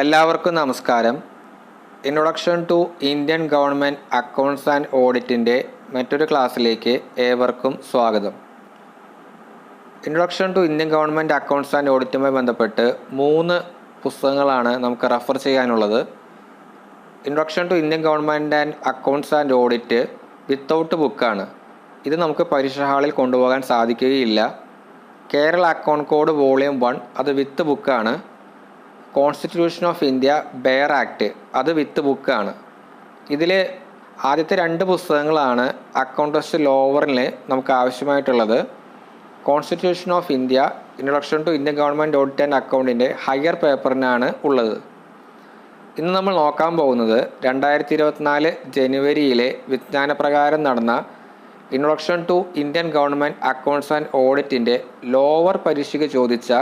എല്ലാവർക്കും നമസ്കാരം. Introduction to Indian government accounts and ഓഡിറ്റിൻ്റെ മറ്റൊരു ക്ലാസ്സിലേക്ക് ഏവർക്കും സ്വാഗതം. Introduction to Indian government accounts and ഓഡിറ്റുമായി ബന്ധപ്പെട്ട് 3 പുസ്തകങ്ങളാണ് നമുക്ക് റെഫർ ചെയ്യാനുള്ളത്. Introduction to Indian government and accounts and audit without ബുക്കാണ്. ഇത് നമുക്ക് പരീക്ഷാ ഹാളിൽ കൊണ്ടുപോകാൻ സാധിക്കുകയില്ല. കേരള അക്കൗണ്ട് കോഡ് വോളിയം 1 അത് വിത്ത് ബുക്കാണ്. Constitution of India bear act അത് വിത്ത് ബുക്കാണ്. ഇതിൽ ആദ്യത്തെ 2 പുസ്തകങ്ങളാണ് അക്കൗണ്ടൻസി ലോവറിൽ നമുക്ക് ആവശ്യമായിട്ടുള്ളത്. Constitution of India introduction to Indian government audit and അക്കൗണ്ടിൻ്റെ ഹയർ പേപ്പറിനാണ് ഉള്ളത്. ഇന്ന് നമ്മൾ നോക്കാൻ പോകുന്നത് 2024 ജനുവരിയിലെ വിജ്ഞാനപ്രകാരം നടന്ന introduction to Indian government accounts and ഓഡിറ്റിൻ്റെ ലോവർ പരീക്ഷയ്ക്ക് ചോദിച്ച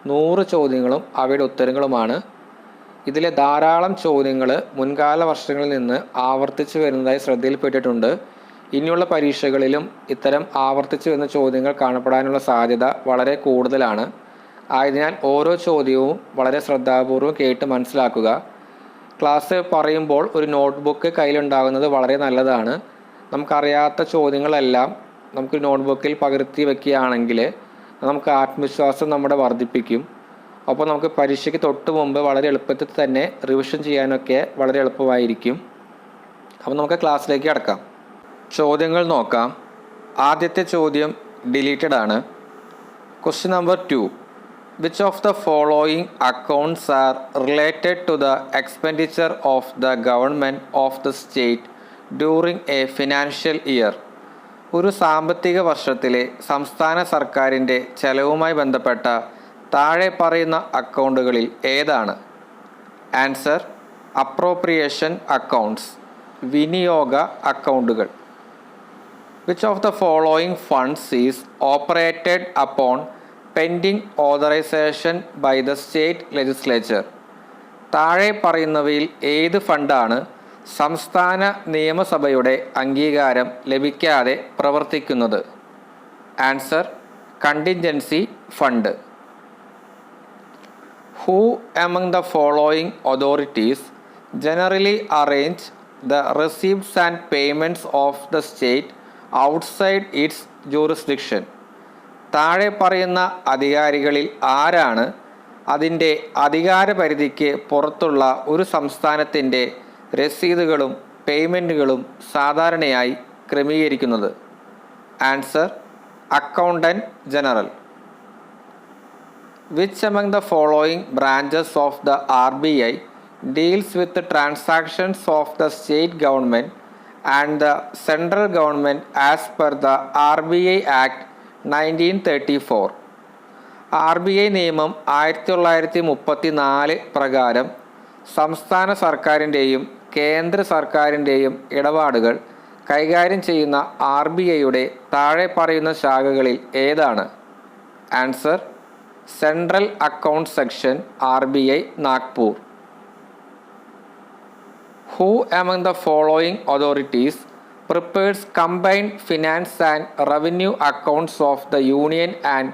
100 ചോദ്യങ്ങളും അവയുടെ ഉത്തരങ്ങളുമാണ്. ഇതിലെ ധാരാളം ചോദ്യങ്ങൾ മുൻകാല വർഷങ്ങളിൽ നിന്ന് ആവർത്തിച്ച് വരുന്നതായി ശ്രദ്ധയിൽപ്പെട്ടിട്ടുണ്ട്. ഇനിയുള്ള പരീക്ഷകളിലും ഇത്തരം ആവർത്തിച്ച് വരുന്ന ചോദ്യങ്ങൾ കാണപ്പെടാനുള്ള സാധ്യത വളരെ കൂടുതലാണ്. ആയതിനാൽ ഓരോ ചോദ്യവും വളരെ ശ്രദ്ധാപൂർവം കേട്ട് മനസ്സിലാക്കുക. ക്ലാസ് പറയുമ്പോൾ ഒരു നോട്ട്ബുക്ക് കയ്യിലുണ്ടാകുന്നത് വളരെ നല്ലതാണ്. നമുക്കറിയാത്ത ചോദ്യങ്ങളെല്ലാം നമുക്ക് നോട്ട്ബുക്കിൽ പകർത്തി വയ്ക്കുകയാണെങ്കിൽ നമുക്ക് ആത്മവിശ്വാസം നമ്മുടെ വർദ്ധിപ്പിക്കും. അപ്പോൾ നമുക്ക് പരീക്ഷയ്ക്ക് തൊട്ട് മുമ്പ് വളരെ എളുപ്പത്തിൽ തന്നെ റിവിഷൻ ചെയ്യാനൊക്കെ വളരെ എളുപ്പമായിരിക്കും. അപ്പോൾ നമുക്ക് ക്ലാസ്സിലേക്ക് കടക്കാം. ചോദ്യങ്ങൾ നോക്കാം. ആദ്യത്തെ ചോദ്യം ഡിലീറ്റഡ് ആണ്. Question number 2. Which of the following accounts are related to the expenditure of the government of the state during a financial year? ഒരു സാമ്പത്തിക വർഷത്തിലെ സംസ്ഥാന സർക്കാരിൻ്റെ ചെലവുമായി ബന്ധപ്പെട്ട താഴെ പറയുന്ന അക്കൗണ്ടുകളിൽ ഏതാണ്? ആൻസർ: അപ്രോപ്രിയേഷൻ അക്കൗണ്ട്സ്, വിനിയോഗ അക്കൗണ്ടുകൾ. Which of the following funds is operated upon pending authorisation by the state legislature? താഴെ പറയുന്നവയിൽ ഏത് ഫണ്ടാണ് സംസ്ഥാന നിയമസഭയുടെ അംഗീകാരം ലഭിക്കാതെ പ്രവർത്തിക്കുന്നത്? Answer: contingency fund. Who among the following authorities generally arrange the receipts and payments of the state outside its jurisdiction? താഴെ പറയുന്ന അധികാരികളിൽ ആരാണ് അതിൻ്റെ അധികാരപരിധിക്ക് പുറത്തുള്ള ഒരു സംസ്ഥാനത്തിൻ്റെ രസീതുകളും പേയ്മെൻറ്റുകളും സാധാരണയായി ക്രമീകരിക്കുന്നത്? Answer: accountant general. Which among the following branches of the RBI deals with transactions of the state government and the central government as per the RBI act 1934? RBI നിയമം 1934 പ്രകാരം സംസ്ഥാന സർക്കാരിൻ്റെയും കേന്ദ്ര സർക്കാരിൻ്റെയും ഇടപാടുകൾ കൈകാര്യം ചെയ്യുന്ന RBIയുടെ താഴെ പറയുന്ന ശാഖകളിൽ ഏതാണ്? Answer: central account section, RBI Nagpur. Who among the following authorities prepares combined finance and revenue accounts of the union and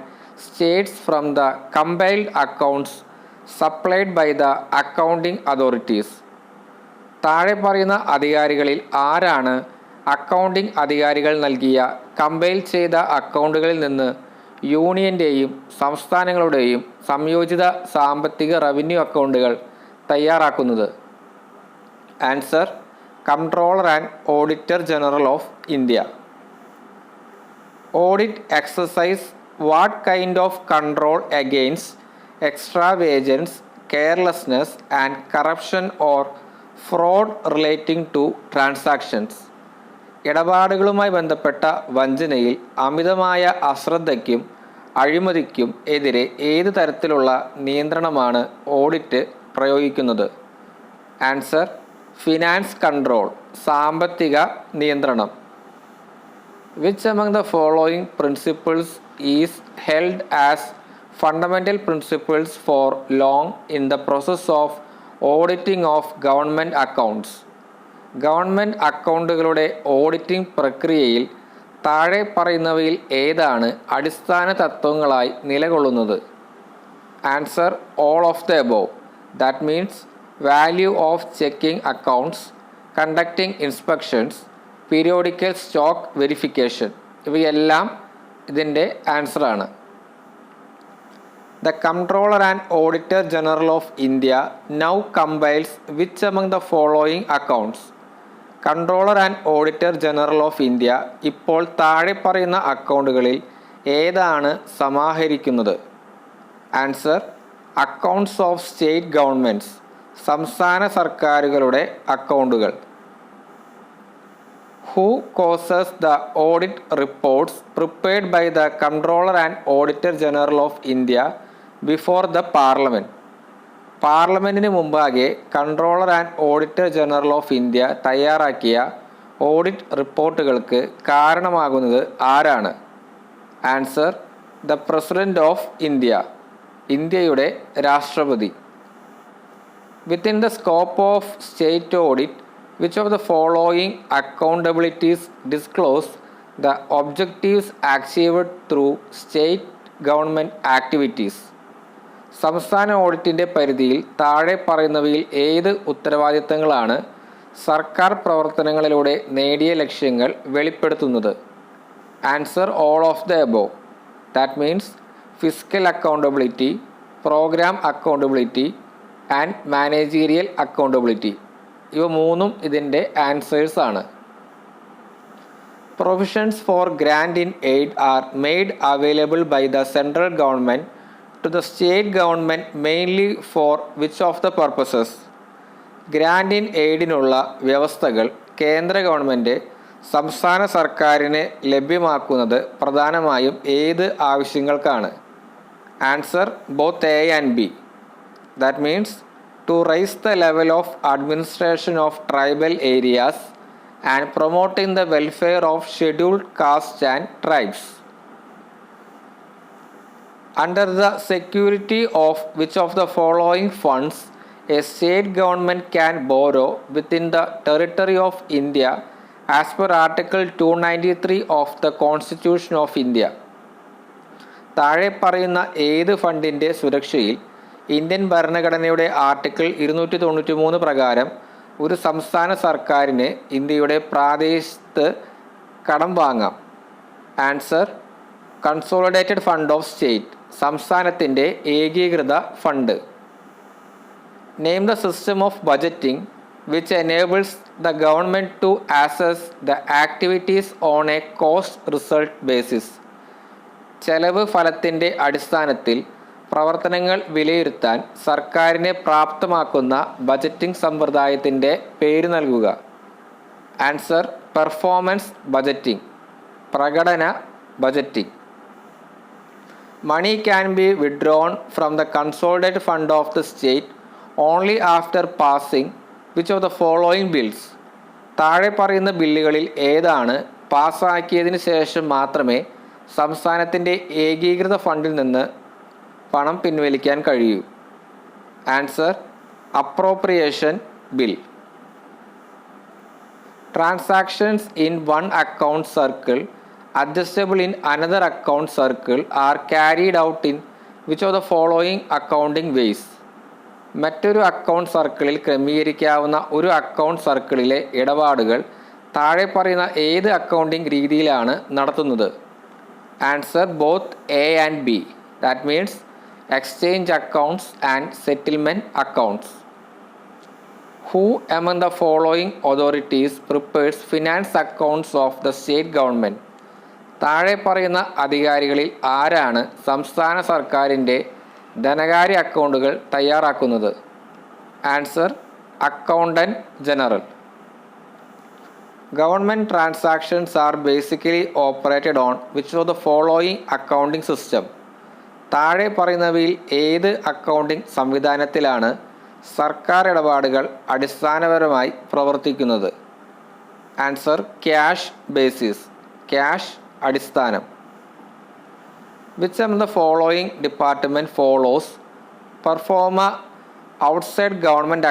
states from the compiled accounts supplied by the accounting authorities? താഴെ പറയുന്ന അധികാരികളിൽ ആരാണ് അക്കൗണ്ടിംഗ് അധികാരികൾ നൽകിയ compile ചെയ്ത അക്കൗണ്ടുകളിൽ നിന്ന് യൂണിയൻ്റെയും സംസ്ഥാനങ്ങളുടെയും സംയോജിത സാമ്പത്തിക റവന്യൂ അക്കൗണ്ടുകൾ തയ്യാറാക്കുന്നത്? Answer: Comptroller and Auditor General of India. Audit exercise what kind of control against extravagance, carelessness and corruption or fraud relating to transactions? ഇടപാടുകളുമായി ബന്ധപ്പെട്ട വഞ്ചനയിൽ അമിതമായ അശ്രദ്ധയ്ക്കും അഴിമതിക്കും എതിരെ ഏത് തരത്തിലുള്ള നിയന്ത്രണമാണ് ഓഡിറ്റ് പ്രയോഗിക്കുന്നത്? ആൻസർ: ഫിനാൻസ് കൺട്രോൾ, സാമ്പത്തിക നിയന്ത്രണം. Which among the following principles is held as fundamental principles for long in the process of auditing of government accounts? Government അക്കൗണ്ടുകളുടെ ഓഡിറ്റിംഗ് പ്രക്രിയയിൽ താഴെ പറയുന്നവയിൽ ഏതാണ് അടിസ്ഥാന തത്വങ്ങളായി നിലകൊള്ളുന്നത്? Answer: all of the above. That means value of checking accounts, conducting inspections, periodical stock verification. ഇവയെല്ലാം ഇതിൻ്റെ ആൻസറാണ്. The Comptroller and Auditor General of India now compiles which among the following accounts? Controller and auditor general of India ഇപ്പോൾ താഴെ പറയുന്ന അക്കൗണ്ടുകളിൽ ഏതാണ് സമാഹരിക്കുന്നത്? Answer: accounts of state governments, സംസ്ഥാന സർക്കാരുകളുടെ അക്കൗണ്ടുകൾ. Who causes the audit reports prepared by the Comptroller and Auditor General of India before the Parliament? പാർലമെൻറ്റിന് മുമ്പാകെ controller and auditor general of India തയ്യാറാക്കിയ ഓഡിറ്റ് റിപ്പോർട്ടുകൾക്ക് കാരണമാകുന്നത് ആരാണ്? Answer: the president of India, ഇന്ത്യയുടെ രാഷ്ട്രപതി. Within the scope of state audit, which of the following accountabilities disclose the objectives achieved through state government activities? സംസ്ഥാന ഓഡിറ്റിൻ്റെ പരിധിയിൽ താഴെ പറയുന്നവയിൽ ഏത് ഉത്തരവാദിത്തങ്ങളാണ് സർക്കാർ പ്രവർത്തനങ്ങളിലൂടെ നേടിയ ലക്ഷ്യങ്ങൾ വെളിപ്പെടുത്തുന്നത്? Answer: all of the above. That means fiscal accountability, programme accountability and managerial accountability. ഇവ മൂന്നും ഇതിൻ്റെ ആൻസേഴ്സ് ആണ്. Provisions for grand in aid are made available by the central government to the state government mainly for which of the purposes? Grand in എയ്ഡിനുള്ള വ്യവസ്ഥകൾ കേന്ദ്ര government സംസ്ഥാന സർക്കാരിന് ലഭ്യമാക്കുന്നത് പ്രധാനമായും ഏത് ആവശ്യങ്ങൾക്കാണ്? Answer: both A and B. That means to raise the level of administration of tribal areas and promoting the welfare of scheduled castes and tribes. Under the security of which of the following funds a state government can borrow within the territory of India as per Article 293 of the Constitution of India? താഴെ പറയുന്ന ഏത് ഫണ്ടിൻ്റെ സുരക്ഷയിൽ Indian ഭരണഘടനയുടെ article 293 പ്രകാരം ഒരു സംസ്ഥാന സർക്കാരിന് ഇന്ത്യയുടെ പ്രാദേശിക കടം വാങ്ങാം? Answer: consolidated fund of state, സംസ്ഥാനത്തിൻ്റെ ഏകീകൃത fund. Name the system of budgeting which enables the government to assess the activities on a cost result basis. ചെലവ് ഫലത്തിൻ്റെ അടിസ്ഥാനത്തിൽ പ്രവർത്തനങ്ങൾ വിലയിരുത്താൻ സർക്കാരിനെ പ്രാപ്തമാക്കുന്ന ബജറ്റിംഗ് സമ്പ്രദായത്തിൻ്റെ പേര് നൽകുക? ആൻസർ: പെർഫോമൻസ് ബജറ്റിംഗ്, പ്രകടന budgeting. Money can be withdrawn from the consolidated fund of the state only after passing which of the following bills? താഴെ പറയുന്ന ബില്ലുകളിൽ ഏതാണ് പാസ്സാക്കിയതിന് ശേഷം മാത്രമേ സംസ്ഥാനത്തിൻ്റെ ഏകീകൃത ഫണ്ടിൽ നിന്ന് പണം പിൻവലിക്കാൻ കഴിയൂ? Answer: appropriation bill. Transactions in one account circle adjustable in another account circle are carried out in which of the following accounting ways? മറ്റൊരു അക്കൗണ്ട് സർക്കിളിൽ ക്രമീകരിക്കാവുന്ന ഒരു അക്കൗണ്ട് സർക്കിളിലെ ഇടപാടുകൾ താഴെ പറയുന്ന ഏത് അക്കൗണ്ടിംഗ് രീതിയിലാണ് നടത്തുന്നത്? Answer: both A and B. That means exchange accounts and settlement accounts. Who among the following authorities prepares finance accounts of the state government? താഴെ പറയുന്ന അധികാരികളിൽ ആരാണ് സംസ്ഥാന സർക്കാരിൻ്റെ ധനകാര്യ അക്കൗണ്ടുകൾ തയ്യാറാക്കുന്നത്? Answer: accountant general. Government transactions are basically operated on which of the following accounting system? താഴെ പറയുന്നവയിൽ ഏത് അക്കൗണ്ടിംഗ് സംവിധാനത്തിലാണ് സർക്കാർ ഇടപാടുകൾ അടിസ്ഥാനപരമായി പ്രവർത്തിക്കുന്നത്? ആൻസർ: ക്യാഷ് ബേസിസ്, ക്യാഷ് അടിസ്ഥാനം. Which of the following department follows proforma outside government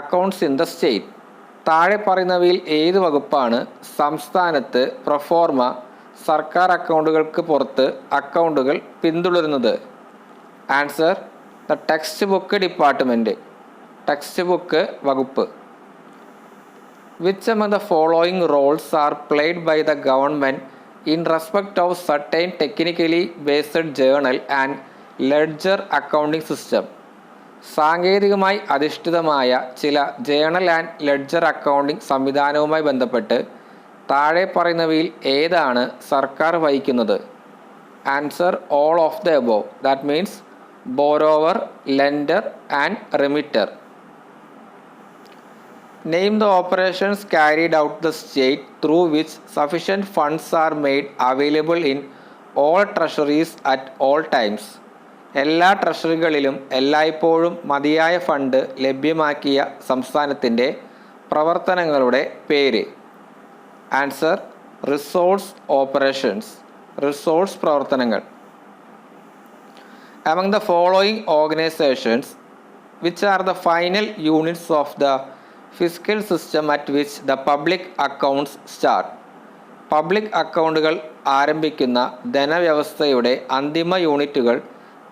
accounts in the state? താഴെ പറയുന്നവയിൽ ഏത് വകുപ്പാണ് സംസ്ഥാനത്ത് പ്രൊഫോർമ സർക്കാർ അക്കൗണ്ടുകൾക്ക് പുറത്ത് അക്കൗണ്ടുകൾ പിന്തുടരുന്നത്? Answer: the text book department, text book വകുപ്പ്. Which among the following roles are played by the government in respect of certain technically based journal and ledger accounting system? സാങ്കേതികമായി അധിഷ്ഠിതമായ ചില ജേണൽ ആൻഡ് ലെഡ്ജർ അക്കൗണ്ടിംഗ് സംവിധാനവുമായി ബന്ധപ്പെട്ട് താഴെ പറയുന്നവയിൽ ഏതാണ് സർക്കാർ വഹിക്കുന്നത്? Answer all of the above. That means borrower, lender and remitter. Name the operations carried out the state through which sufficient funds are made available in all treasuries at all times. എല്ലാ ട്രഷറികളിലും എല്ലായ്പ്പോഴും മതിയായ fund ലഭ്യമാക്കിയ സംസ്ഥാനത്തിൻ്റെ പ്രവർത്തനങ്ങളുടെ പേര്. Answer resource operations, resource പ്രവർത്തനങ്ങൾ. Among the following organizations, which are the final units of the fiscal system at which the public accounts start? Public അക്കൗണ്ടുകൾ ആരംഭിക്കുന്ന ധനവ്യവസ്ഥയുടെ അന്തിമ യൂണിറ്റുകൾ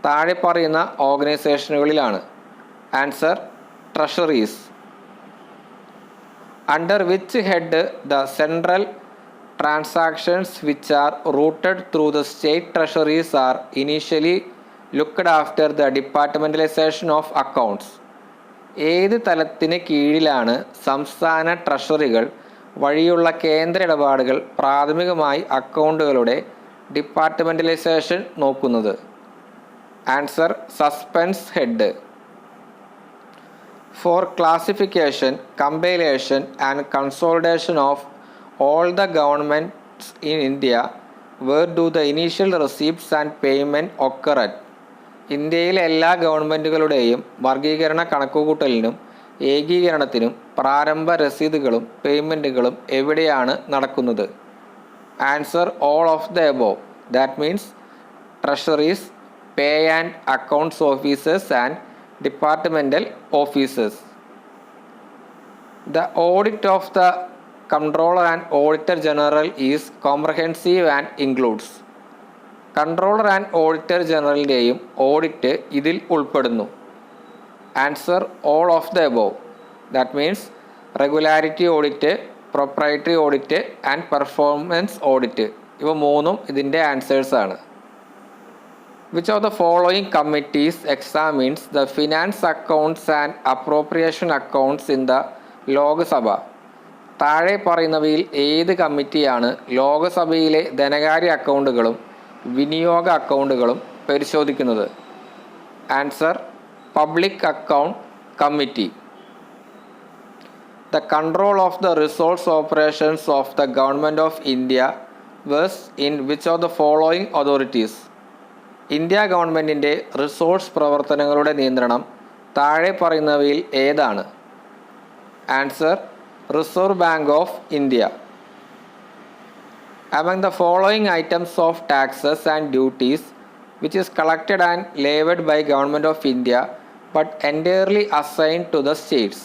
താഴെ പറയുന്ന ഓർഗനൈസേഷനുകളിലാണ്. Answer treasuries. Under which head the central transactions which are routed through the state treasuries are initially looked after the departmentalisation of accounts? ഏത് തലത്തിന് കീഴിലാണ് സംസ്ഥാന ട്രഷറികൾ വഴിയുള്ള കേന്ദ്ര ഇടപാടുകൾ പ്രാഥമികമായി അക്കൗണ്ടുകളുടെ ഡിപ്പാർട്ട്മെൻറ്റലൈസേഷൻ നോക്കുന്നത്? Answer suspense head. For classification, compilation and consolidation of all the governments in India, where do the initial receipts and payment occur at? ഇന്ത്യയിലെ എല്ലാ ഗവൺമെൻറ്റുകളുടെയും വർഗീകരണ കണക്കുകൂട്ടലിനും ഏകീകരണത്തിനും പ്രാരംഭ രസീതുകളും പേയ്മെൻറ്റുകളും എവിടെയാണ് നടക്കുന്നത്? Answer all of the above. That means treasuries, pay and accounts officers and departmental officers. The audit of the controller and auditor general is comprehensive and includes. Controller and auditor ജനറലിൻ്റെയും audit ഇതിൽ ഉൾപ്പെടുന്നു. Answer all of the above. That means regularity audit, proprietary audit and performance audit. ഇവ മൂന്നും ഇതിൻ്റെ ആൻസേഴ്സാണ്. Which of the following committees examines the finance accounts and appropriation accounts in the Lok Sabha? താഴെ പറയുന്നവയിൽ ഏത് കമ്മിറ്റിയാണ് ലോകസഭയിലെ ധനകാര്യ അക്കൗണ്ടുകളും വിനിയോഗ അക്കൗണ്ടുകളും പരിശോധിക്കുന്നത്? Answer public account committee. The control of the resource operations of the government of India വേഴ്സ് in which of the following authorities? India ഗവൺമെൻറ്റിൻ്റെ റിസോഴ്സ് പ്രവർത്തനങ്ങളുടെ നിയന്ത്രണം താഴെ പറയുന്നവയിൽ ഏതാണ്? Answer reserve bank of India. Among the following items of taxes and duties which is collected and levied by Government of India but entirely assigned to the states?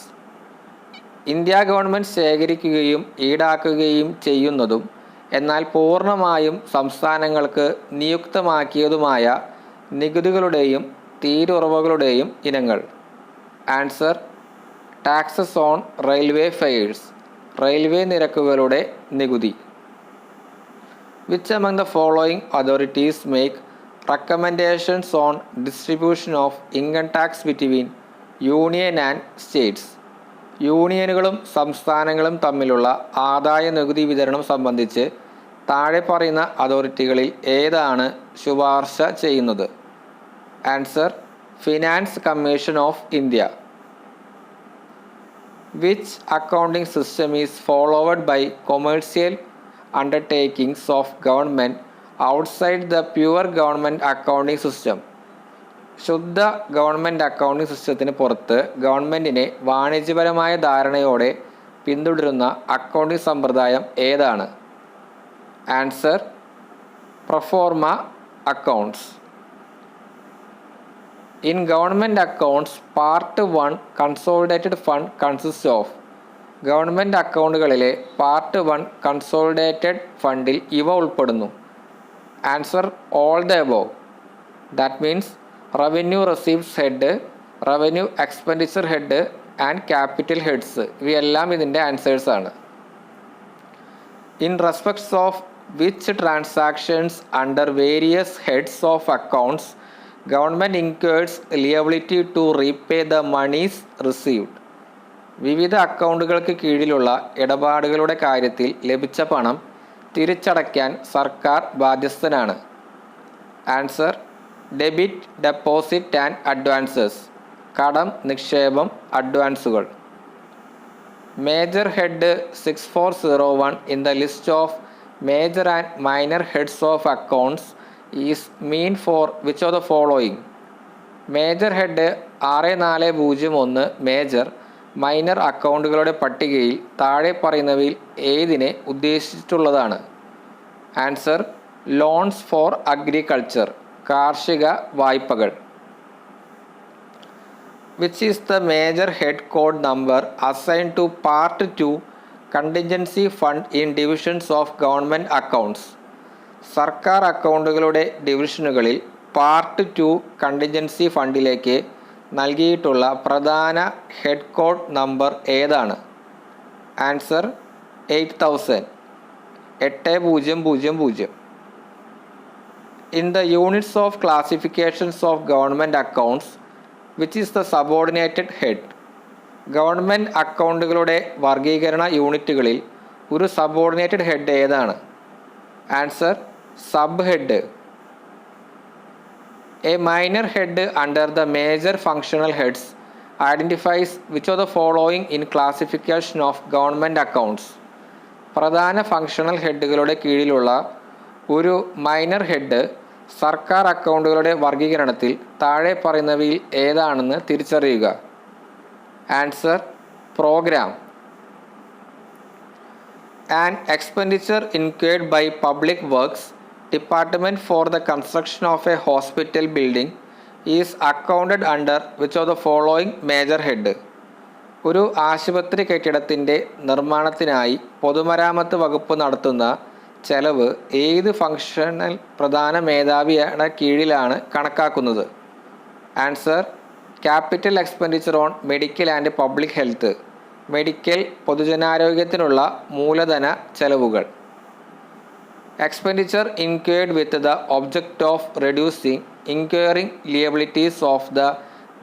India government ശേഖരിക്കുകയും ഈടാക്കുകയും ചെയ്യുന്നതും എന്നാൽ പൂർണ്ണമായും സംസ്ഥാനങ്ങൾക്ക് നിയുക്തമാക്കിയതുമായ നികുതികളുടെയും തീരുറവുകളുടെയും ഇനങ്ങൾ? Answer taxes on railway fares, railway നിരക്കുകളുടെ നികുതി. Which among the following authorities make recommendations on distribution of income tax between union and states? യൂണിയനുകളും സംസ്ഥാനങ്ങളും തമ്മിലുള്ള ആദായ നികുതി വിതരണം സംബന്ധിച്ച് താഴെ പറയുന്ന അതോറിറ്റികളിൽ ഏതാണ് ശുപാർശ ചെയ്യുന്നത്? Answer finance commission of India. Which accounting system is followed by commercial undertakings of government outside the pure government accounting system? ശുദ്ധ ഗവൺമെൻറ് അക്കൗണ്ടിംഗ് സിസ്റ്റത്തിന് പുറത്ത് ഗവൺമെൻറ്റിനെ വാണിജ്യപരമായ ധാരണയോടെ പിന്തുടരുന്ന അക്കൗണ്ടിംഗ് സമ്പ്രദായം ഏതാണ്? Answer proforma accounts. In government accounts part 1 consolidated fund consist of? Government അക്കൗണ്ടുകളിലെ പാർട്ട് 1 കൺസോളിഡേറ്റഡ് ഫണ്ടിൽ ഇവ ഉൾപ്പെടുന്നു. Answer all the above. That means revenue receipts head, revenue expenditure head and capital heads. ഇവയെല്ലാം ഇതിൻ്റെ ആൻസേഴ്സാണ്. In respects of which transactions under various heads of accounts government incurs liability to repay the monies received. വിവിധ അക്കൗണ്ടുകൾക്ക് കീഴിലുള്ള ഇടപാടുകളുടെ കാര്യത്തിൽ ലഭിച്ച പണം തിരിച്ചടയ്ക്കാൻ സർക്കാർ ബാധ്യസ്ഥനാണ്. Answer debit, deposit and advances. കടം, നിക്ഷേപം, അഡ്വാൻസുകൾ. Major head 6401 in the list of major and minor heads of accounts is meant for which of the following. Major head 6401 major, minor അക്കൗണ്ടുകളുടെ പട്ടികയിൽ താഴെ പറയുന്നവയിൽ ഏതിനെ ഉദ്ദേശിച്ചിട്ടുള്ളതാണ്? ആൻസർ ലോൺസ് ഫോർ അഗ്രികൾച്ചർ, കാർഷിക വായ്പകൾ. Which is the major head code number assigned to Part 2 Contingency Fund in divisions of government accounts? സർക്കാർ അക്കൗണ്ടുകളുടെ ഡിവിഷനുകളിൽ part 2 contingency ഫണ്ടിലേക്ക് നൽകിയിട്ടുള്ള പ്രധാന ഹെഡ് കോഡ് നമ്പർ ഏതാണ്? Answer 8000, 8000. In the units of classifications of government accounts, which is the subordinated head? ഗവൺമെൻറ് അക്കൗണ്ടുകളുടെ വർഗീകരണ യൂണിറ്റുകളിൽ ഒരു സബോർഡിനേറ്റഡ് ഹെഡ് ഏതാണ്? Answer sub head. A minor head under the major functional heads identifies which of the following in classification of government accounts. പ്രധാന functional ഹെഡുകളുടെ കീഴിലുള്ള ഒരു മൈനർ ഹെഡ് സർക്കാർ അക്കൗണ്ടുകളുടെ വർഗീകരണത്തിൽ താഴെ പറയുന്നവയിൽ ഏതാണെന്ന് തിരിച്ചറിയുക. Answer programme. An expenditure incurred by public works department for the construction of a hospital building is accounted under which of the following major head. ഒരു ആശുപത്രി കെട്ടിടത്തിൻ്റെ നിർമ്മാണത്തിനായി പൊതുമരാമത്ത് വകുപ്പ് നടത്തുന്ന ചെലവ് ഏത് ഫങ്ഷണൽ പ്രധാന മേധാവിയുടെ കീഴിലാണ് കണക്കാക്കുന്നത്? Answer capital expenditure on medical and public health, medical പൊതുജനാരോഗ്യത്തിനുള്ള മൂലധന ചെലവുകൾ. Expenditure incurred with the object of reducing inquiring liabilities of the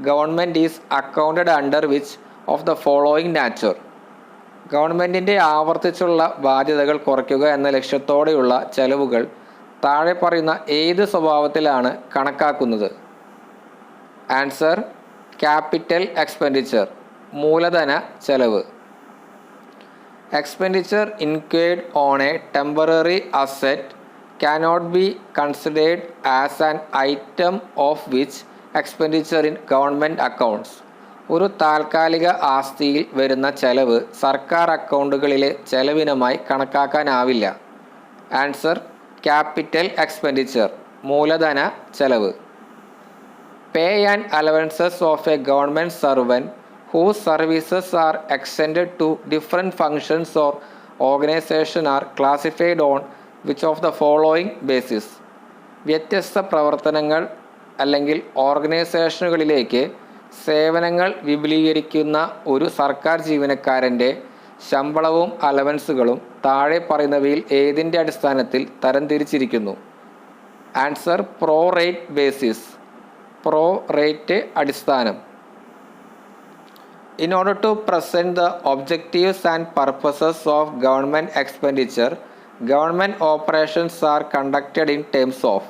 government is accounted under which of the following nature. ഗവൺമെൻറ്റിൻ്റെ ആവർത്തിച്ചുള്ള ബാധ്യതകൾ കുറയ്ക്കുക എന്ന ലക്ഷ്യത്തോടെയുള്ള ചെലവുകൾ താഴെ പറയുന്ന ഏത് സ്വഭാവത്തിലാണ് കണക്കാക്കുന്നത്? ആൻസർ ക്യാപിറ്റൽ എക്സ്പെൻഡിച്ചർ, മൂലധന ചെലവ്. Expenditure incurred on A temporary asset cannot be considered as an item of which expenditure in government accounts. ഒരു താൽക്കാലിക ആസ്തിയിൽ വരുന്ന ചെലവ് സർക്കാർ അക്കൗണ്ടുകളിലെ ചെലവിനമായി കണക്കാക്കാനാവില്ല. ആൻസർ ക്യാപിറ്റൽ എക്സ്പെൻഡിച്ചർ, മൂലധന ചെലവ്. Pay and allowances of a government servant whose services are extended to different functions or organization are classified on which of the following basis? വ്യത്യസ്ത പ്രവർത്തനങ്ങൾ അല്ലെങ്കിൽ ഓർഗനൈസേഷനുകളിലേക്ക് സേവനങ്ങൾ വിപുലീകരിക്കുന്ന ഒരു സർക്കാർ ജീവനക്കാരൻ്റെ ശമ്പളവും അലവൻസുകളും താഴെ പറയുന്നവയിൽ ഏതിൻ്റെ അടിസ്ഥാനത്തിൽ തരംതിരിച്ചിരിക്കുന്നു? Answer pro rate basis, pro rate അടിസ്ഥാനം. In order to present the objectives and purposes of government expenditure, government operations are conducted in terms of.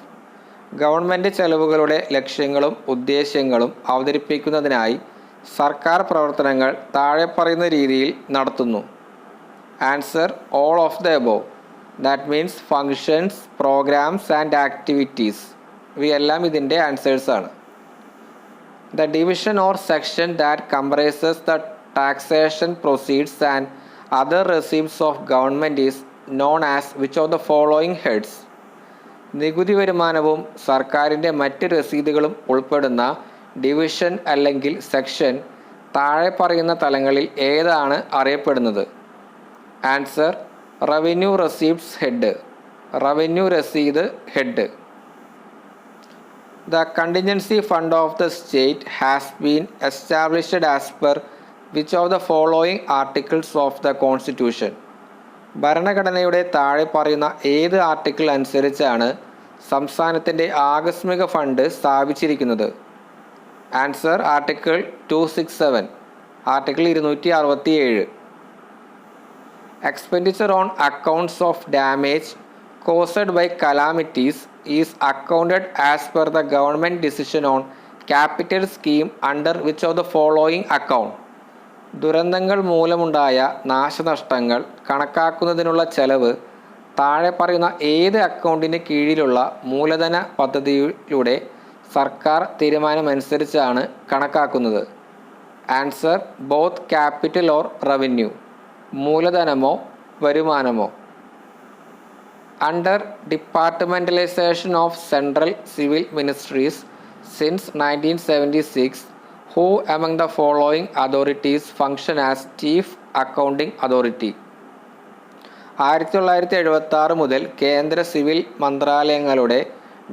ഗവൺമെൻറ് ചെലവുകളുടെ ലക്ഷ്യങ്ങളും ഉദ്ദേശ്യങ്ങളും അവതരിപ്പിക്കുന്നതിനായി സർക്കാർ പ്രവർത്തനങ്ങൾ താഴെ പറയുന്ന രീതിയിൽ നടത്തുന്നു. Answer all of the above. That means functions, programmes and activities. ഇവയെല്ലാം ഇതിൻ്റെ ആൻസേഴ്സാണ്. The division or section that comprises the taxation proceeds and other receipts of government is known as which of the following heads? നികുതി വരുമാനവും സർക്കാരിൻ്റെ മറ്റ് രസീതുകളും ഉൾപ്പെടുന്ന division അല്ലെങ്കിൽ section താഴെ പറയുന്ന തലങ്ങളിൽ ഏതാണ് അറിയപ്പെടുന്നത്? Answer revenue receipts head, revenue രസീത് head. The contingency fund of the state has been established as per which of the following articles of the Constitution? ഭരണഘടനയുടെ താഴെ പറയുന്ന ഏത് ആർട്ടിക്കിൾ അനുസരിച്ചാണ് സംസ്ഥാനത്തിൻ്റെ ആകസ്മിക ഫണ്ട് സ്ഥാപിച്ചിരിക്കുന്നത്? Answer article 267, article 267. Expenditure on accounts of damage caused by calamities is accounted as per the government decision on capital scheme under which of the following account? ദുരന്തങ്ങൾ മൂലമുണ്ടായ നാശനഷ്ടങ്ങൾ കണക്കാക്കുന്നതിനുള്ള ചെലവ് താഴെ പറയുന്ന ഏത് അക്കൗണ്ടിന് കീഴിലുള്ള മൂലധന പദ്ധതിയിലൂടെ സർക്കാർ തീരുമാനമനുസരിച്ചാണ് കണക്കാക്കുന്നത്? Answer both capital or revenue, മൂലധനമോ വരുമാനമോ. Under departmentalization of central civil ministries since 1976, who among the following authorities function as chief accounting authority? 1976 മുതൽ കേന്ദ്ര സിവിൽ മന്ത്രാലയങ്ങളുടെ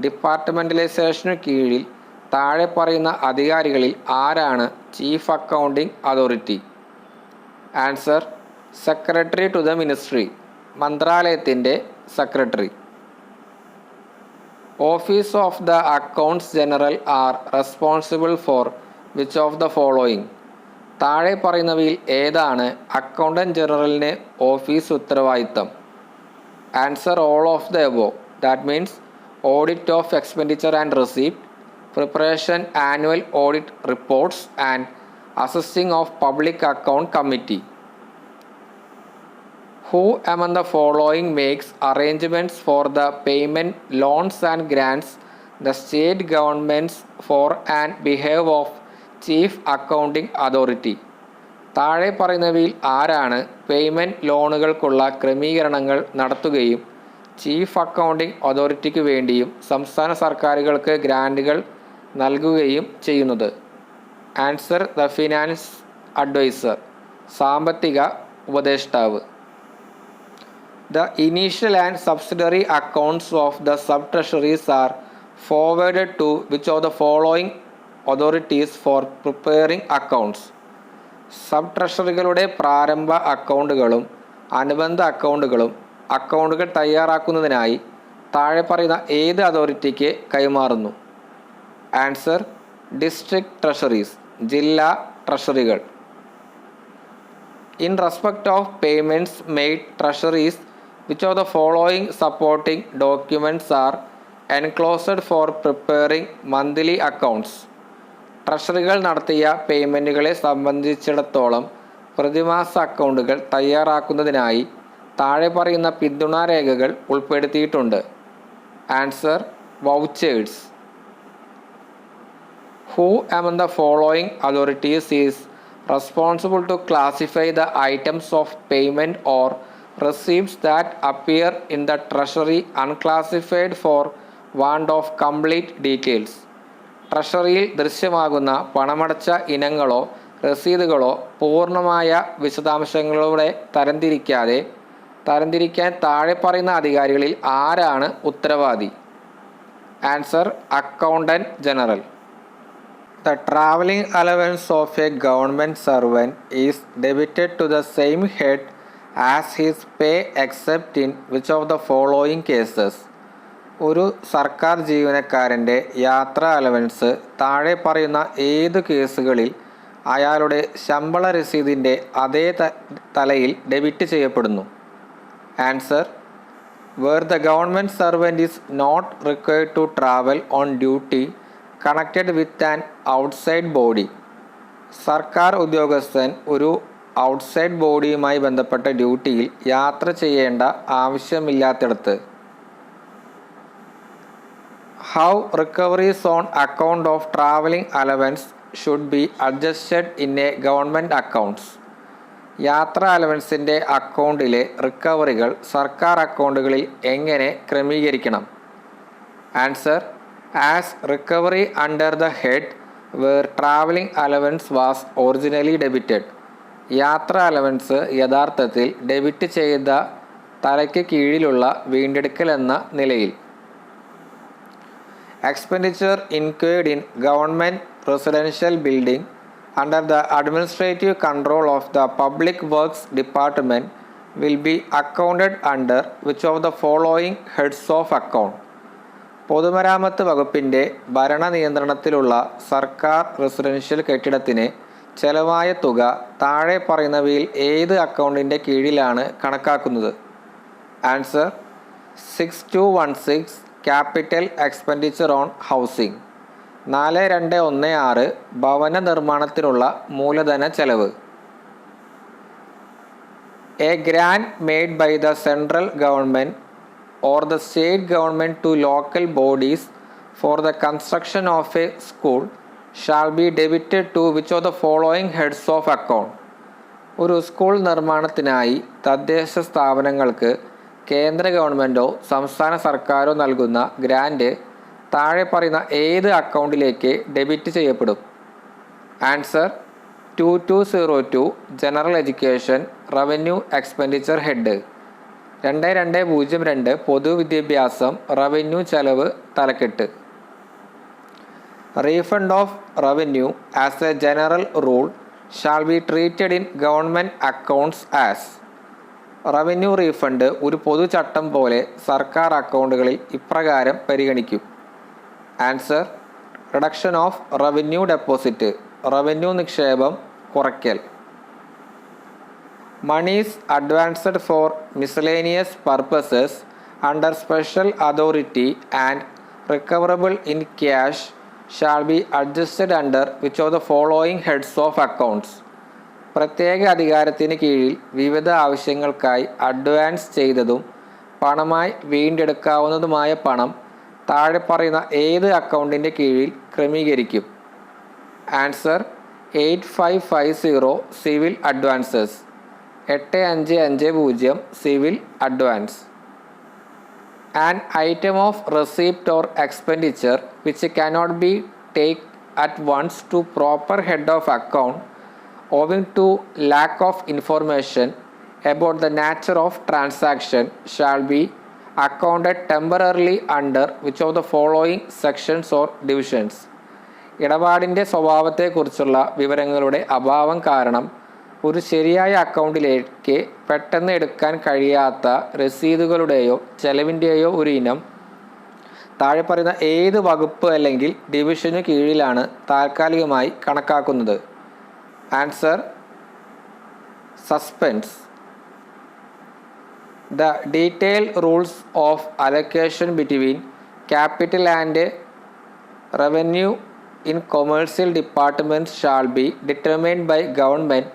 ഡിപ്പാർട്ട്മെൻ്റലൈസേഷനു കീഴിൽ താഴെ പറയുന്ന അധികാരികളിൽ ആരാണ് chief accounting authority? Answer secretary to the ministry, മന്ത്രാലയത്തിൻ്റെ secretary. Office of the accounts general are responsible for which of the following? താഴെ പറയുന്നവയിൽ ഏതാണ് അക്കൗണ്ടന്റ് ജനറലിന് ഓഫീസ് ഉത്തരവാദിത്തം? Answer all of the above. That means audit of expenditure and receipt, preparation annual audit reports and assessing of public account committee. Who among the following makes arrangements for the payment, loans and grants the state governments for and behalf of chief accounting authority? താഴെ പറയുന്നവയിൽ ആരാണ് payment ലോണുകൾക്കുള്ള ക്രമീകരണങ്ങൾ നടത്തുകയും chief accounting അതോറിറ്റിക്ക് വേണ്ടിയും സംസ്ഥാന സർക്കാരുകൾക്ക് ഗ്രാൻറ്റുകൾ നൽകുകയും ചെയ്യുന്നത്? ആൻസർ ദ ഫിനാൻസ് അഡ്വൈസർ, സാമ്പത്തിക ഉപദേഷ്ടാവ്. The initial and subsidiary accounts of the sub-treasuries are forwarded to which of the following authorities for preparing accounts? Sub ട്രഷറികളുടെ പ്രാരംഭ അക്കൗണ്ടുകളും അനുബന്ധ അക്കൗണ്ടുകൾ തയ്യാറാക്കുന്നതിനായി താഴെ പറയുന്ന ഏത് അതോറിറ്റിക്ക് കൈമാറുന്നു? ആൻസർ ഡിസ്ട്രിക്ട് ട്രഷറീസ്, ജില്ലാ ട്രഷറികൾ. In respect of payments made treasuries, which of the following supporting documents are enclosed for preparing monthly accounts? ട്രഷറികൾ നടത്തിയ പേയ്മെൻറ്റുകളെ സംബന്ധിച്ചിടത്തോളം പ്രതിമാസ അക്കൗണ്ടുകൾ തയ്യാറാക്കുന്നതിനായി താഴെ പറയുന്ന പിന്തുണാരേഖകൾ ഉൾപ്പെടുത്തിയിട്ടുണ്ട്? Answer vouchers. Who among the following authorities is responsible to classify the items of payment or receipts that appear in the treasury unclassified for want of complete details? ട്രഷറിയിൽ ദൃശ്യമാകുന്ന പണമടച്ച ഇനങ്ങളോ രസീതുകളോ പൂർണ്ണമായ വിശദാംശങ്ങളോടെ തരംതിരിക്കാൻ താഴെ പറയുന്ന അധികാരികളിൽ ആരാണ് ഉത്തരവാദി? Answer accountant general. The travelling allowance of a government servant is debited to the same head as his pay except in which of the following cases? ഒരു സർക്കാർ ജീവനക്കാരൻ്റെ യാത്രാ അലവൻസ് താഴെ പറയുന്ന ഏതു കേസുകളിൽ അയാളുടെ ശമ്പള രസീതിൻ്റെ അതേ തലയിൽ ഡെബിറ്റ് ചെയ്യപ്പെടുന്നു? Answer where the government servant is not required to travel on duty connected with an outside body. സർക്കാർ ഉദ്യോഗസ്ഥൻ ഒരു ഔട്ട്സൈഡ് ബോഡിയുമായി ബന്ധപ്പെട്ട ഡ്യൂട്ടിയിൽ യാത്ര ചെയ്യേണ്ട ആവശ്യമില്ലാത്തിടത്ത്. How recoveries on account of travelling allowance should be adjusted in a government accounts? യാത്രാ അലവൻസിൻ്റെ അക്കൗണ്ടിലെ റിക്കവറികൾ സർക്കാർ അക്കൗണ്ടുകളിൽ എങ്ങനെ ക്രമീകരിക്കണം? Answer as recovery under the head where travelling allowance was originally debited. യാത്രാ അലവൻസ് യഥാർത്ഥത്തിൽ ഡെബിറ്റ് ചെയ്ത തലയ്ക്ക് കീഴിലുള്ള വീണ്ടെടുക്കൽ എന്ന നിലയിൽ. Expenditure incurred in government residential building under the administrative control of the Public Works Department will be accounted under which of the following heads of account? പൊതുമരാമത്ത് വകുപ്പിൻ്റെ ഭരണ നിയന്ത്രണത്തിലുള്ള സർക്കാർ റെസിഡൻഷ്യൽ കെട്ടിടത്തിന് ചെലവായ തുക താഴെ പറയുന്നവയിൽ ഏത് അക്കൗണ്ടിൻ്റെ കീഴിലാണ് കണക്കാക്കുന്നത്? Answer 6216 capital expenditure on housing. 4216 ഭവന നിർമ്മാണത്തിനുള്ള മൂലധന ചെലവ്. A grant made by the central government or the state government to local bodies for the construction of a school shall be debited to which of the following heads of account? ഒരു school നിർമ്മാണത്തിനായി തദ്ദേശ സ്ഥാപനങ്ങൾക്ക് കേന്ദ്ര ഗവൺമെൻറ്റോ സംസ്ഥാന സർക്കാരോ നൽകുന്ന grand താഴെ പറയുന്ന ഏത് അക്കൗണ്ടിലേക്ക് ഡെബിറ്റ് ചെയ്യപ്പെടും? Answer 2202 general education revenue expenditure head. 2202 പൊതുവിദ്യാഭ്യാസം റവന്യൂ ചെലവ് തലക്കെട്ട്. Refund of revenue as a general rule shall be treated in government accounts as. Revenue refund ഒരു പൊതുചട്ടം പോലെ സർക്കാർ അക്കൗണ്ടുകളിൽ ഇപ്രകാരം പരിഗണിക്കും. Answer reduction of revenue deposit revenue നിക്ഷേപം കുറയ്ക്കൽ. Monies advanced for miscellaneous purposes under special authority and recoverable in cash shall be adjusted under which of the following heads of accounts? പ്രത്യേക അധികാരത്തിന് കീഴിൽ വിവിധ ആവശ്യങ്ങൾക്കായി അഡ്വാൻസ് ചെയ്തതും പണമായി വീണ്ടെടുക്കാവുന്നതുമായ പണം താഴെ പറയുന്ന ഏത് അക്കൗണ്ടിൻ്റെ കീഴിൽ ക്രമീകരിക്കും? Answer 8550 civil advances. 8550 civil advance. An item of receipt or expenditure which cannot be take at once to proper head of account owing to lack of information about the nature of transaction shall be accounted temporarily under which of the following sections or divisions? ഇടപാടിൻ്റെ സ്വഭാവത്തെക്കുറിച്ചുള്ള വിവരങ്ങളുടെ അഭാവം കാരണം ഒരു ശരിയായ അക്കൗണ്ടിലേക്ക് പെട്ടെന്ന് എടുക്കാൻ കഴിയാത്ത രസീതുകളുടെയോ ചെലവിൻ്റെയോ ഒരു ഇനം താഴെ പറയുന്ന ഏത് വകുപ്പ് അല്ലെങ്കിൽ ഡിവിഷനു കീഴിലാണ് താൽക്കാലികമായി കണക്കാക്കുന്നത്? Answer suspense. The detailed rules of allocation between capital and revenue in commercial departments shall be determined by government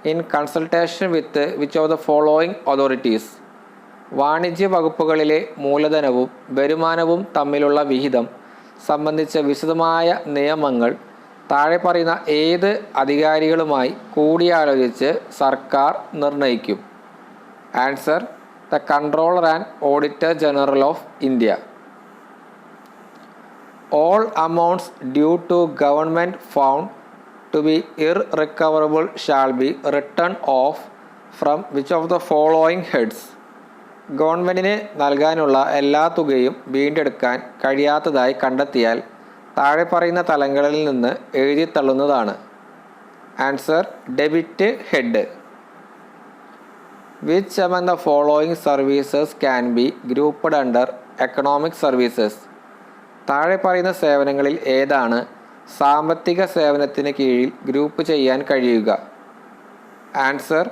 in consultation with which of the following authorities? വാണിജ്യ വകുപ്പുകളിലെ മൂലധനവും വരുമാനവും തമ്മിലുള്ള വിഹിതം സംബന്ധിച്ച വിശദമായ നിയമങ്ങൾ താഴെ പറയുന്ന ഏത് അധികാരികളുമായി കൂടിയാലോചിച്ച് സർക്കാർ നിർണയിക്കും? Answer the controller and auditor general of India. All amounts due to government found to be irrecoverable shall be written off from which of the following heads? ഗവൺമെൻറ്റിന് നൽകാനുള്ള എല്ലാ തുകയും വീണ്ടെടുക്കാൻ കഴിയാത്തതായി കണ്ടെത്തിയാൽ താഴെ പറയുന്ന തലങ്ങളിൽ നിന്ന് എഴുതിത്തള്ളുന്നതാണ്? Answer debit head. Which among the following services can be grouped under economic services? താഴെ പറയുന്ന സേവനങ്ങളിൽ ഏതാണ് സാമ്പത്തിക സേവനത്തിന് കീഴിൽ ഗ്രൂപ്പ് ചെയ്യാൻ കഴിയുക? ആൻസർ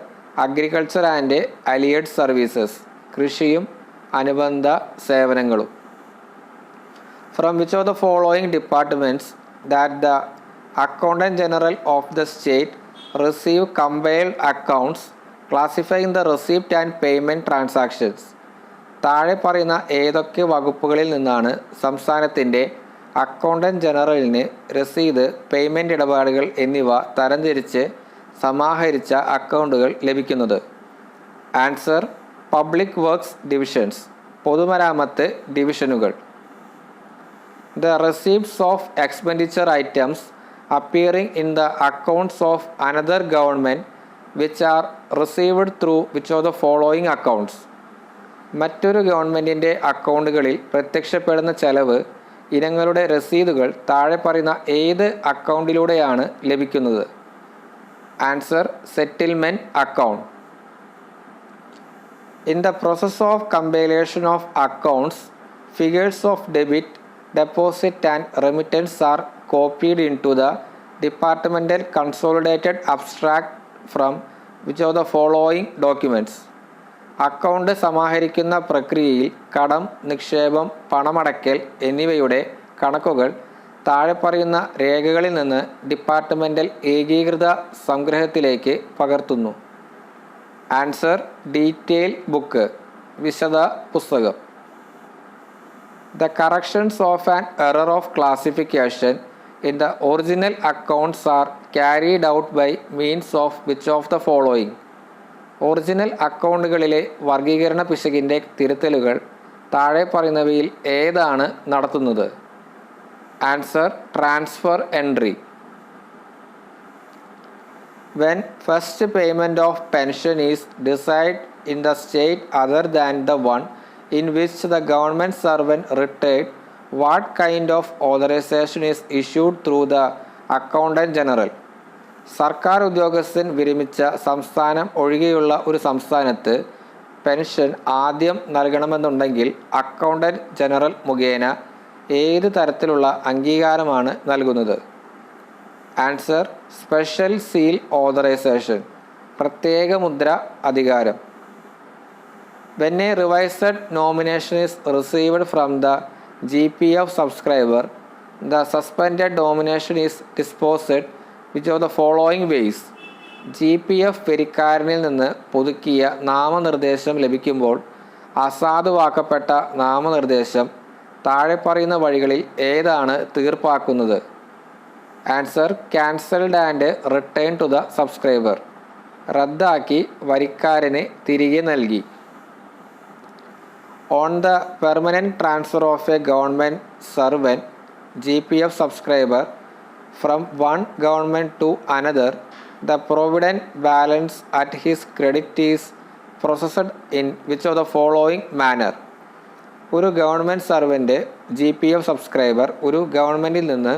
അഗ്രികൾച്ചർ ആൻഡ് അലിയഡ് സർവീസസ് കൃഷിയും അനുബന്ധ സേവനങ്ങളും. From which of the following departments that the accountant general of the state receive compiled accounts classifying the receipt and payment transactions? താഴെ പറയുന്ന ഏതൊക്കെ വകുപ്പുകളിൽ നിന്നാണ് സംസ്ഥാനത്തിൻ്റെ അക്കൗണ്ടൻറ്റ് ജനറലിന് രസീത്, പേയ്മെൻറ്റ് ഇടപാടുകൾ എന്നിവ തരംതിരിച്ച് സമാഹരിച്ച അക്കൗണ്ടുകൾ ലഭിക്കുന്നത്? ആൻസർ പബ്ലിക് വർക്ക്സ് ഡിവിഷൻസ് പൊതുമരാമത്ത് ഡിവിഷനുകൾ. The receipts of expenditure items appearing in the accounts of another government which are received through which of the following accounts? മറ്റൊരു ഗവൺമെൻറ്റിൻ്റെ അക്കൗണ്ടുകളിൽ പ്രത്യക്ഷപ്പെടുന്ന ചെലവ് ഇനങ്ങളുടെ രസീതുകൾ താഴെ പറയുന്ന ഏത് അക്കൗണ്ടിലൂടെയാണ് ലഭിക്കുന്നത്? Answer settlement account. In the process of compilation of accounts, figures of debit, deposit and remittance are copied into the departmental consolidated abstract from which of the following documents? Account സമാഹരിക്കുന്ന പ്രക്രിയയിൽ കടം, നിക്ഷേപം, പണമടയ്ക്കൽ എന്നിവയുടെ കണക്കുകൾ താഴെ പറയുന്ന രേഖകളിൽ നിന്ന് ഡിപ്പാർട്ട്മെൻ്റൽ ഏകീകൃത സംഗ്രഹത്തിലേക്ക് പകർത്തുന്നു. ആൻസർ ഡീറ്റെയിൽ ബുക്ക്, വിശദ പുസ്തകം. The corrections of an error of classification in the original accounts are carried out by means of which of the following? Original അക്കൗണ്ടുകളിലെ വർഗീകരണ പിശകിൻ്റെ തിരുത്തലുകൾ താഴെ പറയുന്നവയിൽ ഏതാണ് നടത്തുന്നത്? Answer transfer entry. When first payment of pension is decided in the state other than the one in which the government servant retired, what kind of authorization is issued through the Accountant General? സർക്കാർ ഉദ്യോഗസ്ഥൻ വിരമിച്ച സംസ്ഥാനം ഒഴികെയുള്ള ഒരു സംസ്ഥാനത്ത് pension ആദ്യം നൽകണമെന്നുണ്ടെങ്കിൽ accountant general മുഖേന ഏത് തരത്തിലുള്ള അംഗീകാരമാണ് നൽകുന്നത്? ആൻസർ സ്പെഷ്യൽ സീൽ ഓതറൈസേഷൻ, പ്രത്യേക മുദ്ര അധികാരം. When a revised nomination is received from the GPF subscriber, the suspended nomination is disposed which of the following ways? GPF പെരിക്കാരനിൽ നിന്ന് പുതുക്കിയ നാമനിർദ്ദേശം ലഭിക്കുമ്പോൾ അസാധുവാക്കപ്പെട്ട നാമനിർദ്ദേശം താഴെ പറയുന്ന വഴികളിൽ ഏതാണ് തീർപ്പാക്കുന്നത്? Answer cancelled and return to the subscriber, റദ്ദാക്കി വരിക്കാരന് തിരികെ നൽകി. On the permanent transfer of a government servant GPF subscriber from one government to another, the provident balance at his credit is processed in which of the following manner? ഒരു government servant GPF subscriber ഒരു ഗവൺമെൻറ്റിൽ നിന്ന്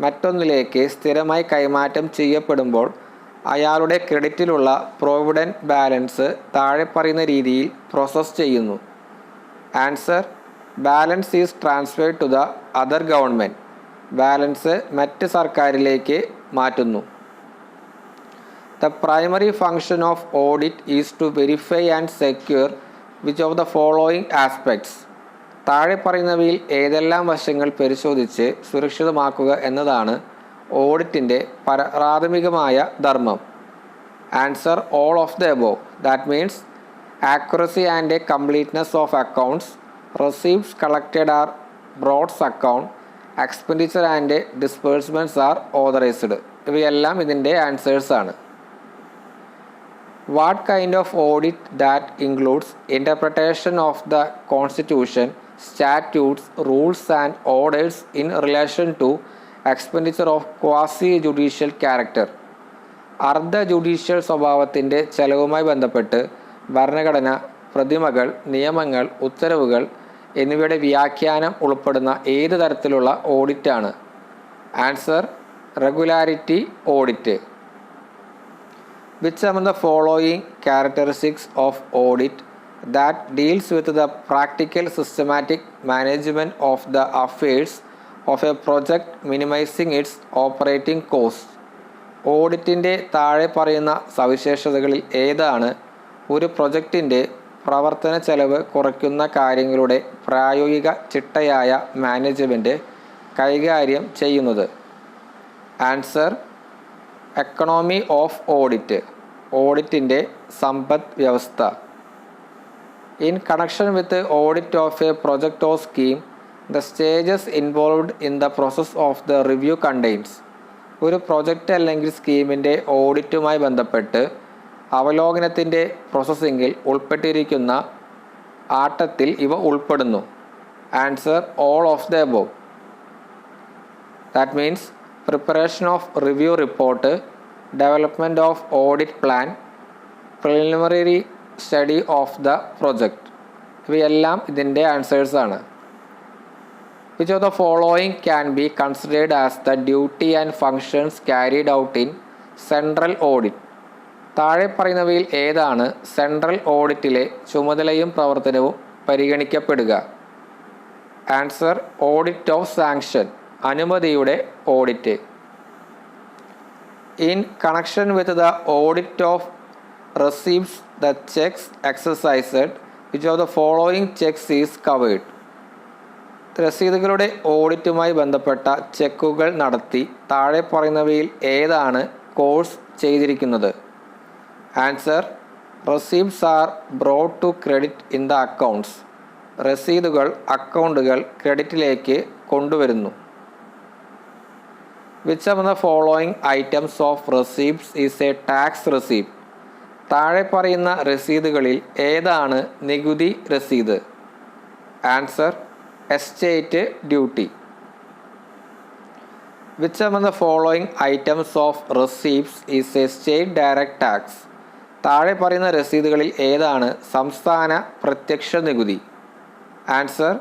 മറ്റൊന്നിലേക്ക് സ്ഥിരമായി കൈമാറ്റം ചെയ്യപ്പെടുമ്പോൾ അയാളുടെ ക്രെഡിറ്റിലുള്ള provident balance താഴെ പറയുന്ന രീതിയിൽ പ്രോസസ്സ് ചെയ്യുന്നു. Answer balance is transferred to the other government, balance മറ്റ് സർക്കാരിലേക്ക് മാറ്റുന്നു. The primary function of audit is to verify and secure which of the following aspects? താഴെ പറയുന്നവയിൽ ഏതെല്ലാം വശങ്ങൾ പരിശോധിച്ച് സുരക്ഷിതമാക്കുക എന്നതാണ് ഓഡിറ്റിൻ്റെ പ്രാഥമികമായ ധർമ്മം? Answer all of the above. That means accuracy and completeness of accounts, receipts collected are brought account, expenditure and disbursements are authorised. ഇവയെല്ലാം ഇതിൻ്റെ ആൻസേഴ്സാണ്. What kind of audit that includes interpretation of the constitution, statutes, rules and orders in relation to expenditure of quasi-judicial character? അർദ്ധ judicial സ്വഭാവത്തിൻ്റെ ചെലവുമായി ബന്ധപ്പെട്ട് ഭരണഘടന, പ്രതിമകൾ, നിയമങ്ങൾ, ഉത്തരവുകൾ എന്നിവയുടെ വ്യാഖ്യാനം ഉൾപ്പെടുന്ന ഏത് തരത്തിലുള്ള ഓഡിറ്റാണ്? Answer regularity audit. Which among the following characteristics of audit that deals with the practical systematic management of the affairs of a project minimizing its operating costs? ഓഡിറ്റിൻ്റെ താഴെ പറയുന്ന സവിശേഷതകളിൽ ഏതാണ് ഒരു പ്രൊജക്റ്റിൻ്റെ പ്രവർത്തന ചെലവ് കുറയ്ക്കുന്ന കാര്യങ്ങളുടെ പ്രായോഗിക ചിട്ടയായ മാനേജ്മെൻറ്റ് കൈകാര്യം ചെയ്യുന്നത്? ആൻസർ എക്കണോമി ഓഫ് ഓഡിറ്റ്, ഓഡിറ്റിൻ്റെ സമ്പദ് വ്യവസ്ഥ. In connection with the audit of a project or scheme, the stages involved in the process of the review contains. ഒരു പ്രൊജക്റ്റ് അല്ലെങ്കിൽ സ്കീമിൻ്റെ ഓഡിറ്റുമായി ബന്ധപ്പെട്ട് അവലോകനത്തിൻ്റെ പ്രോസസ്സിങ്ങിൽ ഉൾപ്പെട്ടിരിക്കുന്ന ആട്ടത്തിൽ ഇവ ഉൾപ്പെടുന്നു. Answer all of the above. That means preparation of review report, development of audit plan, preliminary study of the project. ഇവയെല്ലാം ഇതിൻ്റെ ആൻസേഴ്സാണ്. Which of the following can be considered as the duty and functions carried out in central audit? താഴെ പറയുന്നവയിൽ ഏതാണ് central ഓഡിറ്റിലെ ചുമതലയും പ്രവർത്തനവും പരിഗണിക്കപ്പെടുക? Answer audit of sanction, അനുമതിയുടെ audit. In connection with the audit of receipts the checks exercised which of the following checks is covered? രസീതുകളുടെ ഓഡിറ്റുമായി ബന്ധപ്പെട്ട ചെക്കുകൾ നടത്തി താഴെ പറയുന്നവയിൽ ഏതാണ് കോഴ്സ് ചെയ്തിരിക്കുന്നത്? Answer receipts are brought to credit in the accounts. രസീതുകൾ അക്കൗണ്ടുകൾ ക്രെഡിറ്റിലേക്ക് കൊണ്ടുവരുന്നു. Which of the following items of receipts is a tax receipt? താഴെ പറയുന്ന രസീതുകളിൽ ഏതാണ് നികുതി രസീത്? Answer estate duty. Which of the following items of receipts is a state direct tax? താഴെ പറയുന്ന രസീതുകളിൽ ഏതാണ് സംസ്ഥാന പ്രത്യക്ഷ നികുതി? Answer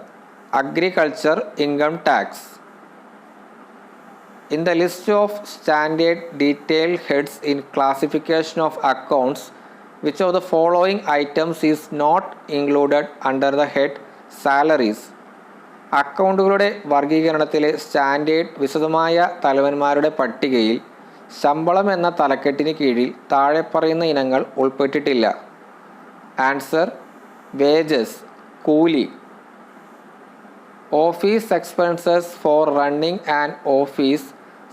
agriculture income tax. In the list of standard detail heads in classification of accounts which of the following items is not included under the head salaries? അക്കൗണ്ടുകളുടെ വർഗീകരണത്തിലെ standard വിശദമായ തലവന്മാരുടെ പട്ടികയിൽ ശമ്പളം എന്ന തലക്കെട്ടിന് കീഴിൽ താഴെ പറയുന്ന ഇനങ്ങൾ ഉൾപ്പെട്ടിട്ടില്ല. ആൻസർ വേജസ്, കൂലി. Office expenses for running an office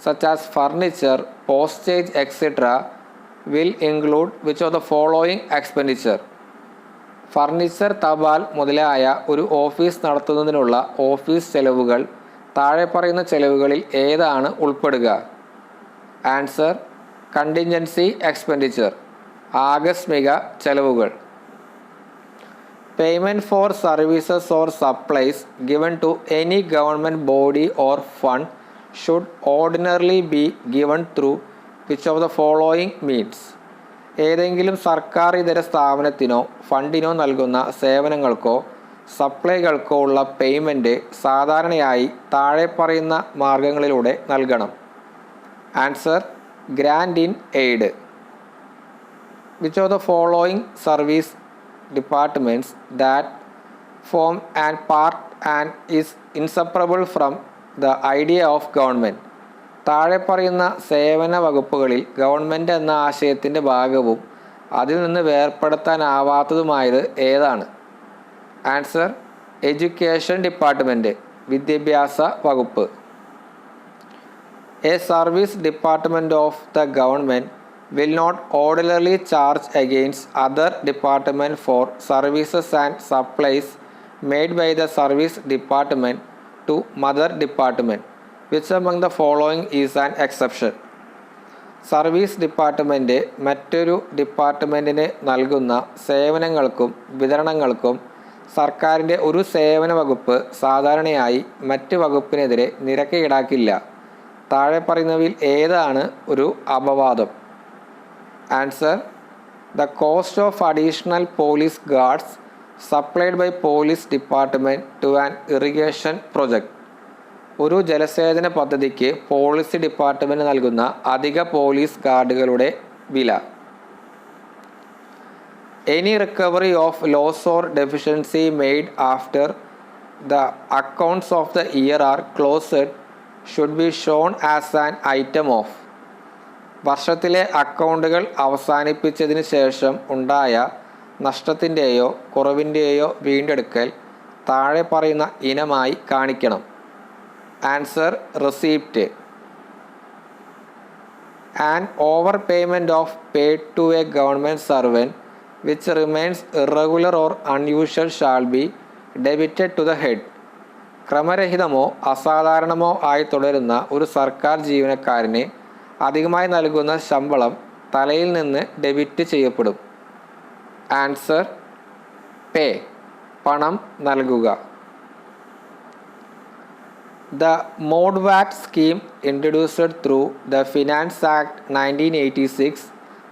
such as furniture, postage etcetera will include which of the following expenditure? Furniture, തപാൽ മുതലായ ഒരു ഓഫീസ് നടത്തുന്നതിനുള്ള ഓഫീസ് ചെലവുകൾ താഴെ പറയുന്ന ചെലവുകളിൽ ഏതാണ് ഉൾപ്പെടുക? ആൻസർ കണ്ടിൻജൻസി എക്സ്പെൻഡിച്ചർ, ആകസ്മിക ചെലവുകൾ. Payment for services or supplies given to any government body or fund should ordinarily be given through which of the following means? ഏതെങ്കിലും സർക്കാർ ഇതര സ്ഥാപനത്തിനോ ഫണ്ടിനോ നൽകുന്ന സേവനങ്ങൾക്കോ സപ്ലൈകൾക്കോ ഉള്ള പേയ്മെൻറ്റ് സാധാരണയായി താഴെ പറയുന്ന മാർഗങ്ങളിലൂടെ നൽകണം. Answer grand in aid. Which of the following service departments that form and part and is inseparable from the idea of government? താഴെ പറയുന്ന സേവന വകുപ്പുകളിൽ ഗവൺമെൻറ് എന്ന ആശയത്തിൻ്റെ ഭാഗവും അതിൽ നിന്ന് വേർപ്പെടുത്താനാവാത്തതുമായത് ഏതാണ്? ആൻസർ എഡ്യൂക്കേഷൻ ഡിപ്പാർട്ട്മെൻറ്റ്, വിദ്യാഭ്യാസ വകുപ്പ്. A service department of the government will not ordinarily charge against other department for services and supplies made by the service department to mother department. Which among the following is an exception? Service department മറ്റൊരു ഡിപ്പാർട്ട്മെൻറ്റിന് നൽകുന്ന സേവനങ്ങൾക്കും വിതരണങ്ങൾക്കും സർക്കാരിൻ്റെ ഒരു സേവന വകുപ്പ് സാധാരണയായി മറ്റ് വകുപ്പിനെതിരെ നിരക്ക് ഈടാക്കില്ല. താഴെ പറയുന്നവയിൽ ഏതാണ് ഒരു അപവാദം? Answer the cost of additional police guards supplied by police department to an irrigation project. ഒരു ജലസേചന പദ്ധതിക്ക് പോളിസി ഡിപ്പാർട്ട്മെൻറ്റ് നൽകുന്ന അധിക പോലീസ് ഗാർഡുകളുടെ വില. Any recovery of loss or deficiency made after the accounts of the year are closed should be shown as an item of. വർഷത്തിലെ അക്കൗണ്ടുകൾ അവസാനിപ്പിച്ചതിന് ശേഷം ഉണ്ടായ നഷ്ടത്തിൻ്റെയോ കുറവിൻ്റെയോ വീണ്ടെടുക്കൽ താഴെ പറയുന്ന ഇനമായി കാണിക്കണം. Answer receipt. An over payment of paid to a government servant which remains irregular or unusual shall be debited to the head. ക്രമരഹിതമോ അസാധാരണമോ ആയി തുടരുന്ന ഒരു സർക്കാർ ജീവനക്കാരന് അധികമായി നൽകുന്ന ശമ്പളം തലയിൽ നിന്ന് ഡെബിറ്റ് ചെയ്യപ്പെടും. ആൻസർ പേ, പണം നൽകുക. The MODVAT scheme introduced through the Finance Act 1986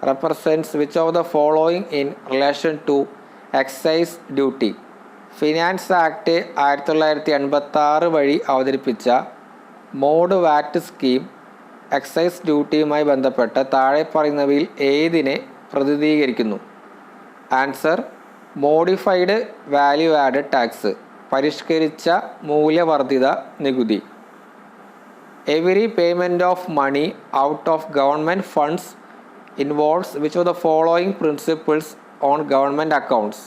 represents which of the following in relation to excise duty? Finance act 1986 വഴി അവതരിപ്പിച്ച മോഡ് വാറ്റ് സ്കീം എക്സൈസ് ഡ്യൂട്ടിയുമായി ബന്ധപ്പെട്ട് താഴെ പറയുന്നവയിൽ ഏതിനെ പ്രതിനിധീകരിക്കുന്നു? Answer: modified value added tax, പരിഷ്കരിച്ച മൂല്യവർദ്ധിത നികുതി. Every payment of money out of government funds involves which of the following principles on government accounts?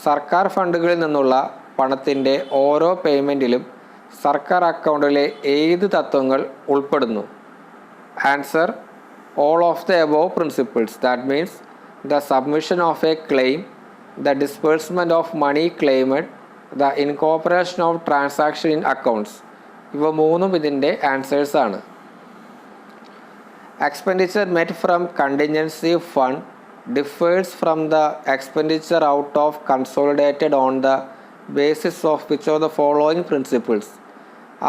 സർക്കാർ ഫണ്ടുകളിൽ നിന്നുള്ള പണത്തിൻ്റെ ഓരോ പേയ്മെൻറ്റിലും സർക്കാർ അക്കൗണ്ടിലെ ഏത് തത്വങ്ങൾ ഉൾപ്പെടുന്നു? Answer: all of the above principles. That means the submission of a claim, the disbursement of money claimed, the incorporation of transaction in accounts. ഇവ മൂന്നും ഇതിൻ്റെ ആൻസേഴ്സ് ആണ്. Expenditure met from contingency fund differs from the expenditure out of consolidated on the basis of which of the following principles?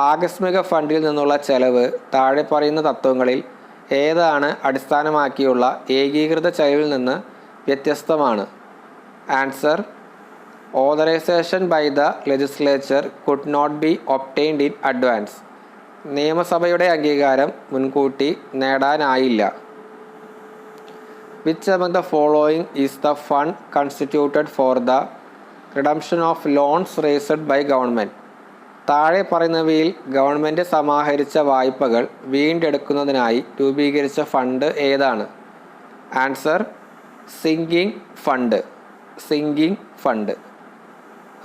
ആകസ്മിക ഫണ്ടിൽ നിന്നുള്ള ചെലവ് താഴെ പറയുന്ന തത്വങ്ങളിൽ ഏതാണ് അടിസ്ഥാനമാക്കിയുള്ള ഏകീകൃത ചെലവിൽ നിന്ന് വ്യത്യസ്തമാണ്? Answer: authorisation by the legislature could not be obtained in advance. നിയമസഭയുടെ അംഗീകാരം മുൻകൂട്ടി നേടാനായില്ല. Which among the following is the fund constituted for the redemption of loans raised by government? താഴെ പറയുന്നവയിൽ ഗവൺമെൻറ് സമാഹരിച്ച വായ്പകൾ വീണ്ടെടുക്കുന്നതിനായി രൂപീകരിച്ച ഫണ്ട് ഏതാണ്? Answer: sinking fund. Sinking fund.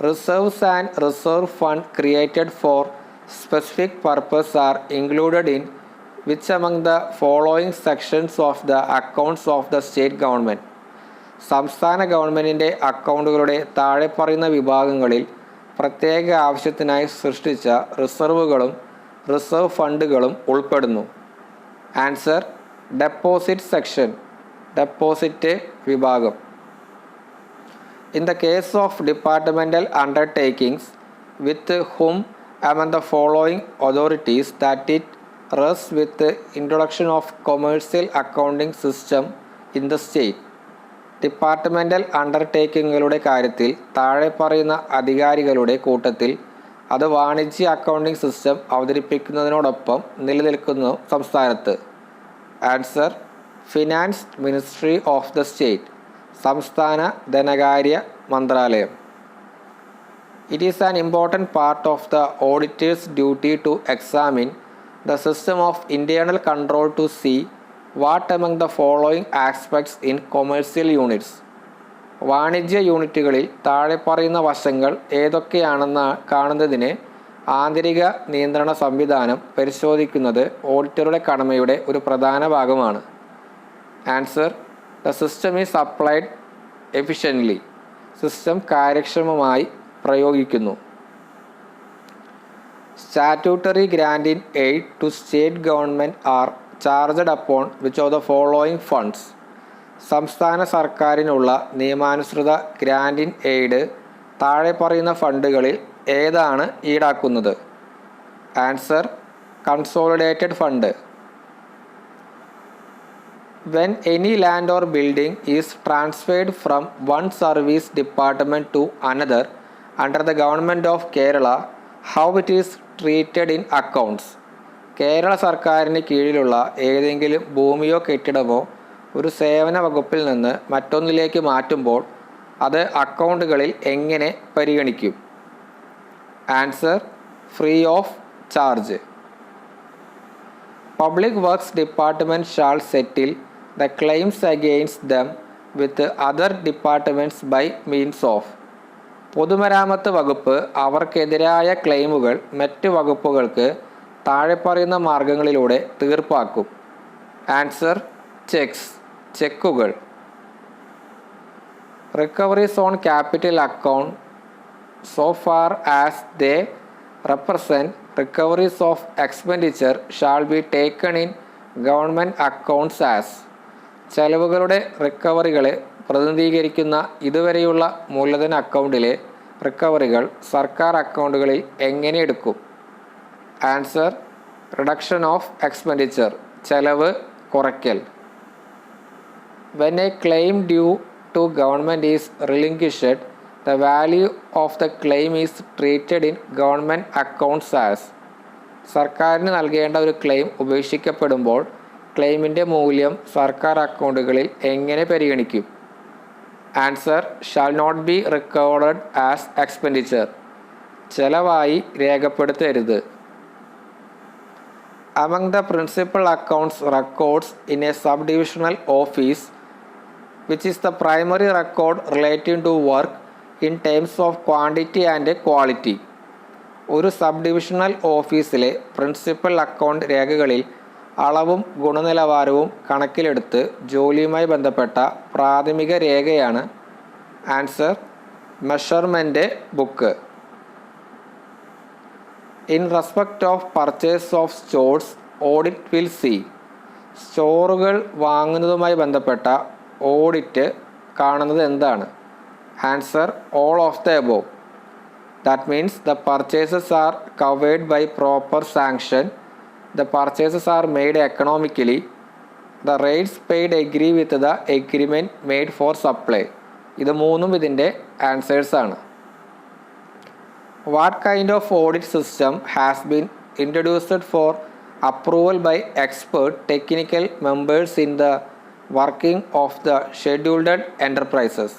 Reserves and reserve fund created for specific purpose are included in which among the following sections of the accounts of the state government? സംസ്ഥാന ഗവൺമെൻറ്റിൻ്റെ അക്കൗണ്ടുകളുടെ താഴെ പറയുന്ന വിഭാഗങ്ങളിൽ പ്രത്യേക ആവശ്യത്തിനായി സൃഷ്ടിച്ച റിസർവുകളും റിസർവ് ഫണ്ടുകളും ഉൾപ്പെടുന്നു? Answer: deposit section. ഡെപ്പോസിറ്റ് വിഭാഗം. In the case of departmental undertakings with whom among the following authorities that it rests with the introduction of commercial accounting system in the state? Departmental അണ്ടർടേക്കിങ്ങുകളുടെ കാര്യത്തിൽ താഴെ പറയുന്ന അധികാരികളുടെ കൂട്ടത്തിൽ അത് വാണിജ്യ അക്കൗണ്ടിംഗ് സിസ്റ്റം അവതരിപ്പിക്കുന്നതിനോടൊപ്പം നിലനിൽക്കുന്നു സംസ്ഥാനത്ത്? Answer: finance ministry of the state. സംസ്ഥാന ധനകാര്യ മന്ത്രാലയം. It is an important part of the auditors duty to examine the system of internal control to see what among the following aspects in commercial units? വാണിജ്യ യൂണിറ്റുകളിൽ താഴെ പറയുന്ന വശങ്ങൾ ഏതൊക്കെയാണെന്ന് കാണുന്നതിന് ആന്തരിക നിയന്ത്രണ സംവിധാനം പരിശോധിക്കുന്നത് ഓഡിറ്ററുടെ കടമയുടെ ഒരു പ്രധാന ഭാഗമാണ്. Answer: the system is applied efficiently. System കാര്യക്ഷമമായി പ്രയോഗിക്കുന്നു. Statutory grant in aid to state government are charged upon which of the following funds? സംസ്ഥാന സർക്കാരിനുള്ള നിയമാനുസൃത ഗ്രാൻഡ് ഇൻ എയ്ഡ് താഴെ പറയുന്ന ഫണ്ടുകളിൽ ഏതാണ് ഈടാക്കുന്നത്? Answer: consolidated fund. When any land or building is transferred from one service department to another under the government of Kerala, how it is treated in accounts? Kerala സർക്കാരിന് കീഴിലുള്ള ഏതെങ്കിലും ഭൂമിയോ കെട്ടിടമോ ഒരു സേവന വകുപ്പിൽ നിന്ന് മറ്റൊന്നിലേക്ക് മാറ്റുമ്പോൾ അത് അക്കൗണ്ടുകളിൽ എങ്ങനെ പരിഗണിക്കും? Answer: free of charge. Public works department shall settle the claims against them with other departments by means of. പൊതുമരാമത്ത് വകുപ്പ് അവർക്കെതിരായ ക്ലെയിമുകൾ മറ്റ് വകുപ്പുകൾക്ക് താഴെ പറയുന്ന മാർഗങ്ങളിലൂടെ തീർപ്പാക്കും? Answer: cheques. ചെക്കുകൾ. Recoveries on capital account so far as they represent recoveries of expenditure shall be taken in government accounts as. ചെലവുകളുടെ റിക്കവറികളെ പ്രതിനിധീകരിക്കുന്ന ഇതുവരെയുള്ള മൂലധന അക്കൗണ്ടിലെ റിക്കവറികൾ സർക്കാർ അക്കൗണ്ടുകളിൽ എങ്ങനെ എടുക്കും? Answer: reduction of expenditure. ചെലവ് കുറയ്ക്കൽ. When a claim due to government is relinquished, The value of the claim is treated in government accounts as. സർക്കാരിന് നൽകേണ്ട ഒരു ക്ലെയിം ഉപേക്ഷിക്കപ്പെടുമ്പോൾ ക്ലെയിമിൻ്റെ മൂല്യം സർക്കാർ അക്കൗണ്ടുകളിൽ എങ്ങനെ പരിഗണിക്കും? Answer shall not be recorded as expenditure. ചെലവായി രേഖപ്പെടുത്തരുത്. Among the principal accounts records in a subdivisional office, which is the primary record relating to work in terms of quantity and quality. ഒരു sub divisional ഓഫീസിലെ principal account രേഖകളിൽ അളവും ഗുണനിലവാരവും കണക്കിലെടുത്ത് ജോലിയുമായി ബന്ധപ്പെട്ട പ്രാഥമിക രേഖയാണ് answer measurement book. In respect of purchase of stores audit will see. സ്റ്റോറുകൾ വാങ്ങുന്നതുമായി ബന്ധപ്പെട്ട ഓഡിറ്റ് കാണുന്നത് എന്താണ്? Answer all of the above. That means the purchases are covered by proper sanction, the purchases are made economically, the rates paid agree with the agreement made for supply. ഇത് മൂന്നും ഇതിൻ്റെ ആൻസേഴ്സാണ്. What kind of audit system has been introduced for approval by expert technical members in the working of the scheduled enterprises?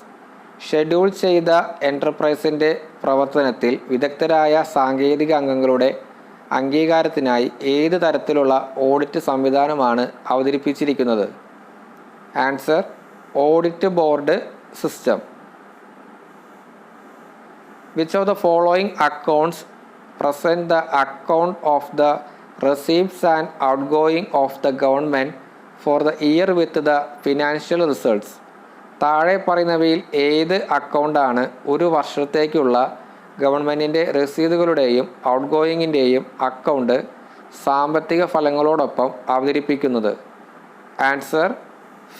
Schedule ചെയ്ത എൻ്റർപ്രൈസിൻ്റെ പ്രവർത്തനത്തിൽ വിദഗ്ധരായ സാങ്കേതിക അംഗങ്ങളുടെ അംഗീകാരത്തിനായി ഏത് തരത്തിലുള്ള ഓഡിറ്റ് സംവിധാനമാണ് അവതരിപ്പിച്ചിരിക്കുന്നത്? Answer audit board system. Which of the following accounts present the account of the receipts and outgoing of the government for the year with the financial results? താഴെ പറയുന്നവയിൽ ഏത് അക്കൗണ്ടാണ് ഒരു വർഷത്തേക്കുള്ള ഗവൺമെൻറ്റിൻ്റെ രസീതുകളുടെയും ഔട്ട്ഗോയിങ്ങിൻ്റെയും അക്കൗണ്ട് സാമ്പത്തിക ഫലങ്ങളോടൊപ്പം അവതരിപ്പിക്കുന്നത്? ആൻസർ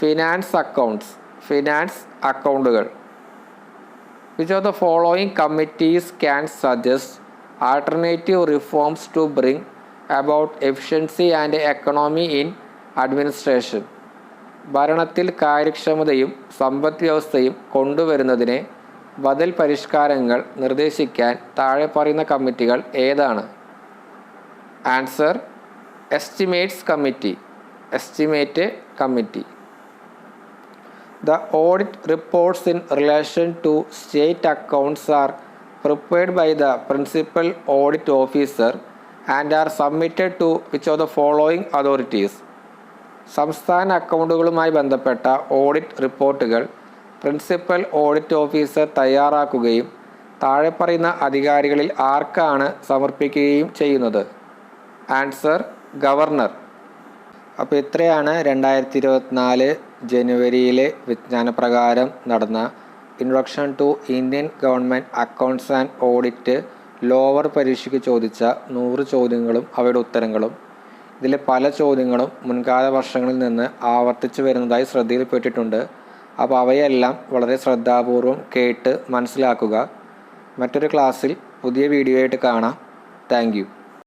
ഫിനാൻസ് അക്കൗണ്ട്സ്, ഫിനാൻസ് അക്കൗണ്ടുകൾ. Which of the following committees can suggest alternative reforms to bring about efficiency and economy in administration? ഭരണത്തിൽ കാര്യക്ഷമതയും സമ്പദ് വ്യവസ്ഥയും കൊണ്ടുവരുന്നതിന് ബദൽ പരിഷ്കാരങ്ങൾ നിർദ്ദേശിക്കാൻ താഴെ പറയുന്ന കമ്മിറ്റികൾ ഏതാണ്? Answer estimates committee, estimate committee. The audit reports in relation to state accounts are prepared by the principal audit officer and are submitted to which of the following authorities? സംസ്ഥാന അക്കൗണ്ടുകളുമായി ബന്ധപ്പെട്ട ഓഡിറ്റ് റിപ്പോർട്ടുകൾ പ്രിൻസിപ്പൽ ഓഡിറ്റ് ഓഫീസർ തയ്യാറാക്കുകയും താഴെ പറയുന്ന അധികാരികളിൽ ആർക്കാണ് സമർപ്പിക്കുകയും ചെയ്യുന്നത്? Answer governor. അപ്പോൾ ഇത്രയാണ് 2024 ജനുവരിയിലെ വിജ്ഞാനപ്രകാരം നടന്ന introduction to Indian government accounts and audit lower പരീക്ഷയ്ക്ക് ചോദിച്ച 100 ചോദ്യങ്ങളും അവയുടെ ഉത്തരങ്ങളും. ഇതിലെ പല ചോദ്യങ്ങളും മുൻകാല വർഷങ്ങളിൽ നിന്ന് ആവർത്തിച്ച് വരുന്നതായി ശ്രദ്ധയിൽപ്പെട്ടിട്ടുണ്ട്. അപ്പോൾ അവയെല്ലാം വളരെ ശ്രദ്ധാപൂർവം കേട്ട് മനസ്സിലാക്കുക. മറ്റൊരു ക്ലാസ്സിൽ പുതിയ വീഡിയോ ആയിട്ട് കാണാം. Thank you.